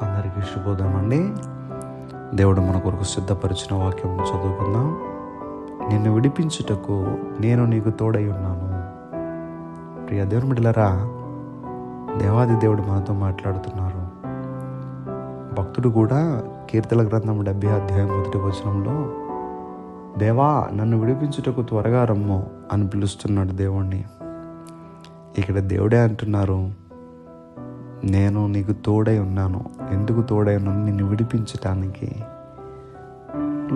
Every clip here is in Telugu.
అందరికీ శుభోదయం అండి. దేవుడు మన కొరకు సిద్ధపరిచిన వాక్యం చదువుకుందాం. నిన్ను విడిపించుటకు నేను నీకు తోడై ఉన్నాను. ప్రియ దేవుని బిడ్డలారా, దేవాది దేవుడు మనతో మాట్లాడుతున్నారు. భక్తుడు కూడా కీర్తన గ్రంథం 70 అధ్యాయం 1 వచనంలో దేవా నన్ను విడిపించుటకు త్వరగా రమ్ము అని పిలుస్తున్నాడు దేవుణ్ణి. ఇక్కడ దేవుడే అంటున్నారు, నేను నీకు తోడై ఉన్నాను. ఎందుకు తోడై ఉన్నాను? నిన్ను విడిపించటానికి.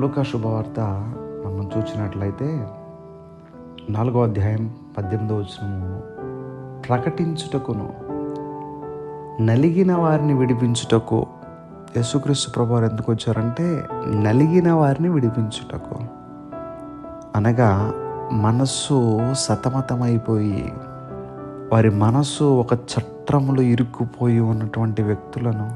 లూకా శుభవార్త మనం చూసినట్లయితే 4వ అధ్యాయం 18వ వచనము, ప్రకటించుటకును నలిగిన వారిని విడిపించుటకు. యేసుక్రీస్తు ప్రభువారు ఎందుకు వచ్చారంటే నలిగిన వారిని విడిపించుటకు. అనగా మనస్సు సతమతమైపోయి, వారి మనస్సు ఒక చట్రములో ఇరుక్కుపోయి ఉన్నటువంటి వ్యక్తులను,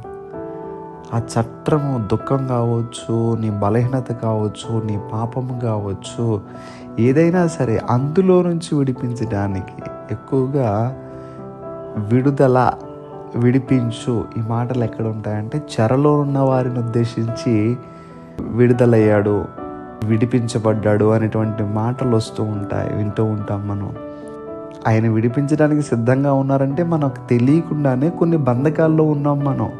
ఆ చట్రము దుఃఖం కావచ్చు, నీ బలహీనత కావచ్చు, నీ పాపము కావచ్చు, ఏదైనా సరే అందులో నుంచి విడిపించడానికి ఎక్కువగా విడుదల, విడిపించు ఈ మాటలు ఎక్కడ ఉంటాయంటే చెరలో ఉన్న వారిని ఉద్దేశించి విడుదలయ్యాడు, విడిపించబడ్డాడు అనేటువంటి మాటలు వస్తూ ఉంటాయి, వింటూ ఉంటాం మనం. ఆయన విడిపించడానికి సిద్ధంగా ఉన్నారంటే మనకు తెలియకుండానే కొన్ని బంధకాల్లో ఉన్నాం మనం.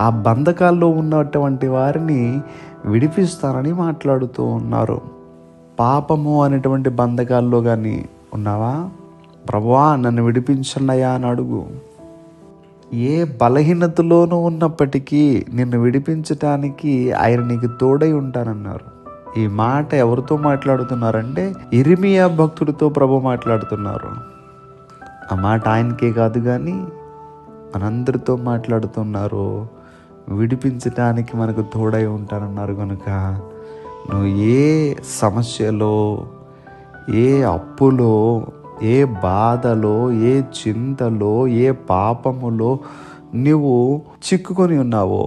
ఆ బంధకాల్లో ఉన్నటువంటి వారిని విడిపిస్తానని మాట్లాడుతూ ఉన్నారు. పాపము అనేటువంటి బంధకాల్లో కానీ ఉన్నావా? ప్రభువా నన్ను విడిపించండియా అని అడుగు. ఏ బలహీనతలోనూ ఉన్నప్పటికీ నిన్ను విడిపించటానికి ఆయన నీకు తోడై ఉంటానన్నారు. ఈ మాట ఎవరితో మాట్లాడుతున్నారంటే ఇర్మియా భక్తుడితో ప్రభు మాట్లాడుతున్నారు. ఆ మాట ఆయనకే కాదు కానీ మనందరితో మాట్లాడుతున్నారు. విడిపించటానికి మనకు తోడై ఉంటానన్నారు కనుక నువ్వు ఏ సమస్యలో, ఏ అప్పులో, ఏ బాధలో, ఏ చింతలో, ఏ పాపములో నువ్వు చిక్కుకొని ఉన్నావో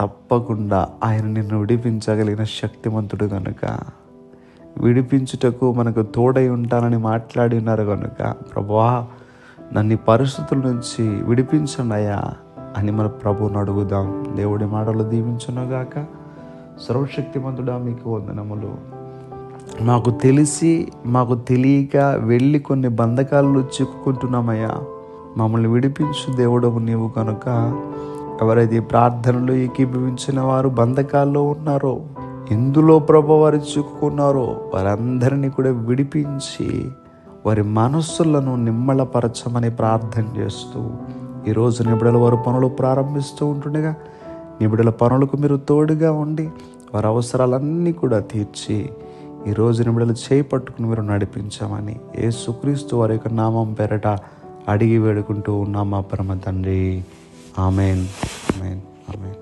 తప్పకుండా ఆయన నిన్ను విడిపించగలిగిన శక్తిమంతుడు కనుక, విడిపించుటకు మనకు తోడై ఉంటానని మాట్లాడి ఉన్నారు కనుక ప్రభువా నన్ను పరిస్థితుల నుంచి విడిపించండి అయ్యా అని మన ప్రభువుని అడుగుదాం. దేవుడి మాటలు దీవించునుగాక. సర్వశక్తిమంతుడా మీకు వందనములు. మాకు తెలిసి మాకు తెలియక వెళ్ళి కొన్ని బంధకాల్లో చిక్కుకుంటున్నామయ్యా. మమ్మల్ని విడిపించు దేవుడవు నీవు కనుక ఎవరైతే ప్రార్థనలు ఏకీభవించిన వారు బంధకాల్లో ఉన్నారో, ఇందులో ప్రభు వారు చిక్కుకున్నారో వారందరినీ కూడా విడిపించి వారి మనస్సులను నిమ్మళపరచమని ప్రార్థన చేస్తూ ఈరోజు నిబిడల వారు పనులు ప్రారంభిస్తూ ఉంటుండగా నిబిడల పనులకు మీరు తోడుగా ఉండి వారి అవసరాలన్నీ కూడా తీర్చి ఈరోజు నిబిడలు చేయి పట్టుకుని మీరు నడిపించామని యేసుక్రీస్తు వారి యొక్క నామం పేరట అడిగి వేడుకుంటూ ఉన్నాం మా పరమ తండ్రి. Amen, amen, amen.